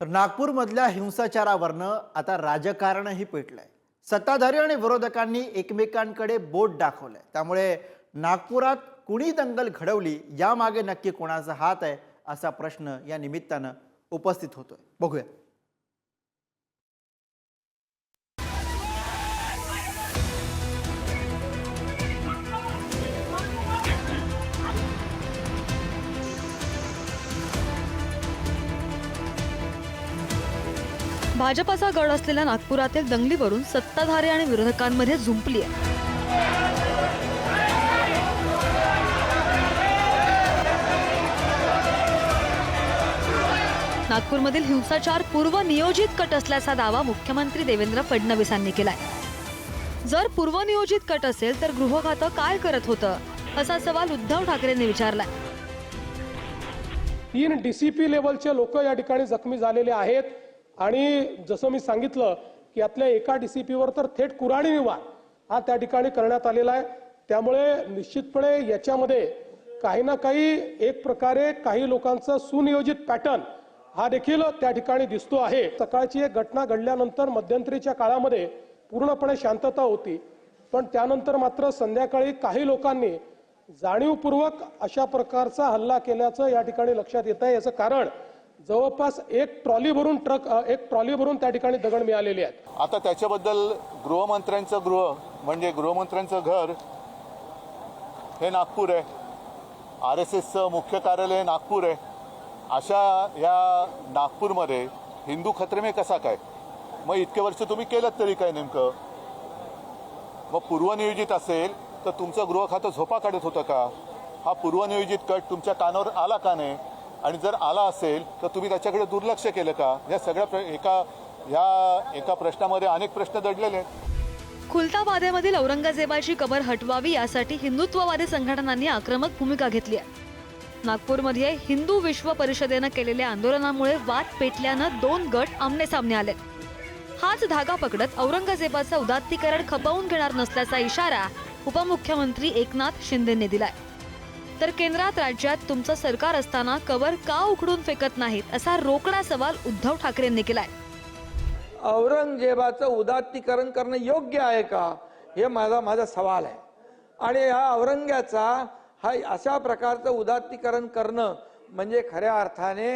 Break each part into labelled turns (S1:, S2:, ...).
S1: तर नागपूरमधल्या हिंसाचारावरनं आता राजकारणही पेटलंय। सत्ताधारी आणि विरोधकांनी एकमेकांकडे बोट दाखवलंय। त्यामुळे नागपुरात कुणी दंगल घडवली यामागे नक्की कोणाचा हात आहे असा प्रश्न या निमित्तानं उपस्थित होतोय। बघूया।
S2: भाजपाचा गड असलेल्या नागपुरातील दंगलीवरून सत्ताधारी आणि विरोधकांमध्ये झुंपली आहे। नागपूरमधील हिंसाचार पूर्वनियोजित कट असल्याचा दावा मुख्यमंत्री देवेंद्र फडणवीसांनी केलाय। जर पूर्वनियोजित कट असेल तर गृह खातं काय करत होतं असा सवाल उद्धव ठाकरेंनी विचारलाय।
S3: 3 DCP लेवलचे लोक या ठिकाणी जखमी झालेले आहेत आणि जसं मी सांगितलं की यातल्या एका DCPवर तर थेट कुऱ्हाडी वार हा त्या ठिकाणी करण्यात आलेला आहे। त्यामुळे निश्चितपणे याच्यामध्ये काही ना काही एक प्रकारे काही लोकांचा सुनियोजित पॅटर्न हा देखील त्या ठिकाणी दिसतो आहे। सकाळची एक घटना घडल्यानंतर मध्यंतरीच्या काळामध्ये पूर्णपणे शांतता होती, पण त्यानंतर मात्र संध्याकाळी काही लोकांनी जाणीवपूर्वक अशा प्रकारचा हल्ला केल्याचं या ठिकाणी लक्षात येत आहे। याचं कारण जवळपास एक ट्रॉली भरून त्या ठिकाणी दगड मिळालेले आहेत।
S4: आता त्याच्याबद्दल गृहमंत्र्यांचं गृह म्हणजे गृहमंत्र्यांचं घर हे नागपूर आहे, RSSचं मुख्य कार्यालय नागपूर आहे। अशा या नागपूरमध्ये हिंदू खतरे में कसा काय? मग इतके वर्ष तुम्ही केलं तरी काय नेमकं? मग पूर्वनियोजित असेल तर तुमचं गृह खातं झोपा काढत होतं का? हा पूर्वनियोजित कट तुमच्या कानावर आला का नाही? आणि जर आला असेल तर तुम्ही त्याच्याकडे दुर्लक्ष केलं का? या सगळ्या एका प्रश्नामध्ये अनेक प्रश्न दडलेले आहेत।
S2: खुलताबादेमधील औरंगजेबाची कबर हटवावी यासाठी हिंदुत्ववादी संघटनांनी आक्रमक भूमिका घेतली आहे। नागपूरमध्ये हिंदू विश्व परिषदेनं केलेल्या आंदोलनामुळे वाद पेटल्यानं 2 गट आमनेसामने आले। हाच धागा पकडत औरंगजेबाचं उदात्तीकरण खपवून घेणार नसल्याचा इशारा उपमुख्यमंत्री एकनाथ शिंदेंनी दिलाय। तर केंद्रात राज्यात तुमचं सरकार असताना कबर का उखडून फेकत नाहीत असा रोकडा सवाल उद्धव ठाकरेंनी केलाय।
S5: औरंगजेबाचं उदात्तीकरण करणं योग्य आहे का हे माझा सवाल आहे। आणि या औरंग्याचा हा अशा प्रकारचं उदात्तीकरण करणं म्हणजे खऱ्या अर्थाने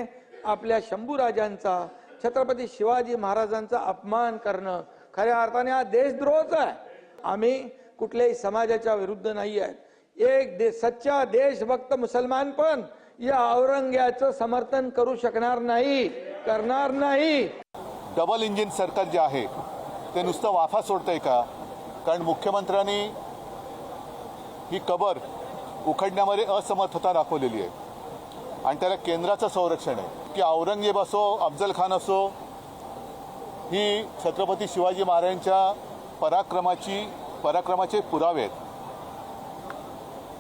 S5: आपल्या शंभूराजांचा छत्रपती शिवाजी महाराजांचा अपमान करणं खऱ्या अर्थाने हा देशद्रोहच आहे। आम्ही कुठल्याही समाजाच्या विरुद्ध नाही आहेत। सच्चा देशभक्त मुसलमान पण या औरंग्याचं समर्थन करू शकणार नाही, करणार नाही।
S4: डबल इंजिन सरकार जे आहे ते नुसतं वाफा सोडतंय का? कारण मुख्यमंत्र्यांनी ही कबर उखडण्यामध्ये असमर्थता दाखवलेली आहे आणि त्याला केंद्राचं संरक्षण आहे की औरंगजेब असो अफजल खान असो, ही छत्रपती शिवाजी महाराजांच्या पराक्रमाचे पुरावे आहेत।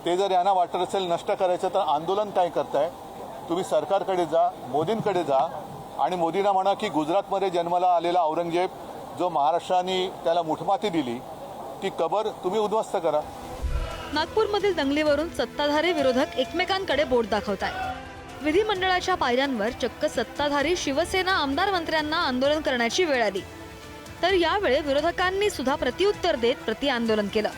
S4: ते जर यांना वाटत असेल नष्ट करायचं तर आंदोलन काय करताय? तुम्ही सरकारकडे जा, मोदींकडे जा आणि मोदींना म्हणा की गुजरातमध्ये जन्माला आलेला औरंगजेब जो महाराष्ट्राने त्याला मुठमाती दिली ती कबर तुम्ही उद्ध्वस्त करा।
S2: नागपूरमधील दंगलीवरून सत्ताधारी विरोधक एकमेकांकडे बोट दाखवतायत। विधिमंडळाच्या पायऱ्यांवर चक्क सत्ताधारी शिवसेना आमदार मंत्र्यांना आंदोलन करण्याची वेळ आली, तर यावेळी विरोधकांनी सुद्धा प्रत्युत्तर देत प्रतिआंदोलन केलं।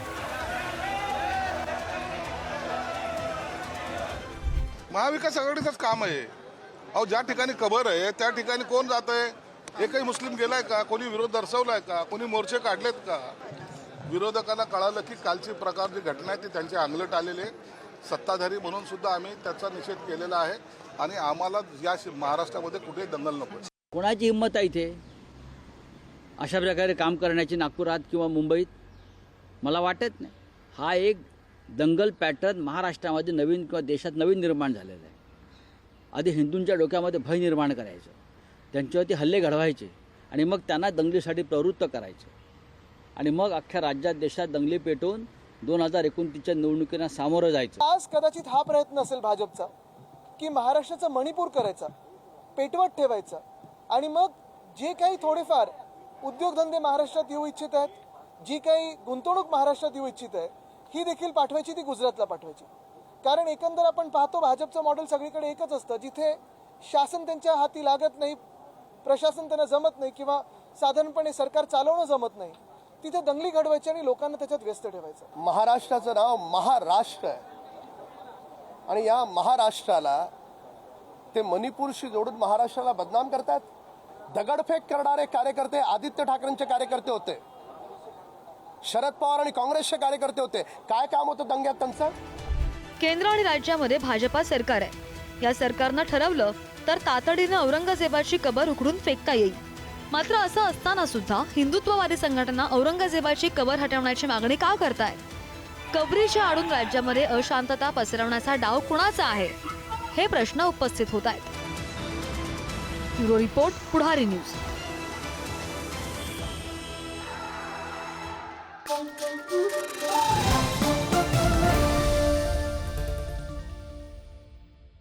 S6: महाविकास आघाडीचंच काम आहे। अहो, ज्या ठिकाणी कबर आहे त्या ठिकाणी कोण जात आहे? एकही मुस्लिम गेलाय का? कोणी विरोध दर्शवलाय का? कोणी मोर्चे काढलेत का? विरोधकांना कळालं की कालची प्रकार जी घटना आहे ती त्यांच्या अंगलट आलेले सत्ताधारी म्हणून सुद्धा आम्ही त्याचा निषेध केलेला आहे आणि आम्हाला या महाराष्ट्रामध्ये कुठेही दंगल नको।
S7: कोणाची हिंमत आहे इथे अशा प्रकारे काम करण्याची नागपुरात किंवा मुंबईत? मला वाटत नाही। हा एक दंगल पॅटर्न महाराष्ट्रामध्ये नवीन किंवा देशात नवीन निर्माण झालेला आहे। आधी हिंदूंच्या डोक्यामध्ये भय निर्माण करायचं, त्यांच्यावरती हल्ले घडवायचे आणि मग त्यांना दंगलीसाठी प्रवृत्त करायचे आणि मग अख्ख्या राज्यात देशात दंगली पेटवून 2029च्या निवडणुकीला सामोरं जायचं।
S8: आज कदाचित हा प्रयत्न असेल भाजपचा की महाराष्ट्राचा मणिपूर करायचा, पेटवत ठेवायचा आणि मग जे काही थोडेफार उद्योगधंदे महाराष्ट्रात येऊ इच्छित आहेत, जी काही गुंतवणूक महाराष्ट्रात येऊ इच्छित आहे ही देखील पाठवायची, ती गुजरातला पाठवायची। कारण एकंदर आपण पाहतो भाजपचं मॉडेल सगळीकडे एकच असतं, जिथे शासन त्यांच्या हाती लागत नाही, प्रशासन त्यांना जमत नाही किंवा साधारणपणे सरकार चालवणं जमत नाही, तिथे दंगली घडवायची आणि लोकांना त्याच्यात व्यस्त ठेवायचं.
S9: महाराष्ट्राचं नाव महाराष्ट्र आहे आणि या महाराष्ट्राला ते मणिपूरशी जोडून महाराष्ट्राला बदनाम करतात. दगडफेक करणारे कार्यकर्ते आदित्य ठाकरेंचे कार्यकर्ते होते, शरद पवार आणि काँग्रेसचे कार्यकर्ते होते. काय काम होतं दंग्यात त्यांचं?
S2: केंद्र आणि राज्यामध्ये भाजपा सरकार आहे. या सरकारनं ठरवलं तर तातडीनं औरंगजेबाची कबर उखडून फेकता येईल. मात्र असं असताना सुद्धा हिंदुत्ववादी संघटना औरंगजेबाची कबर हटवण्याची मागणी का करतायत? कबरीच्या आडून राज्यामध्ये अशांतता पसरवण्याचा डाव कुणाचा आहे, हे प्रश्न उपस्थित होत आहेत. ब्युरो रिपोर्ट, पुढारी न्यूज.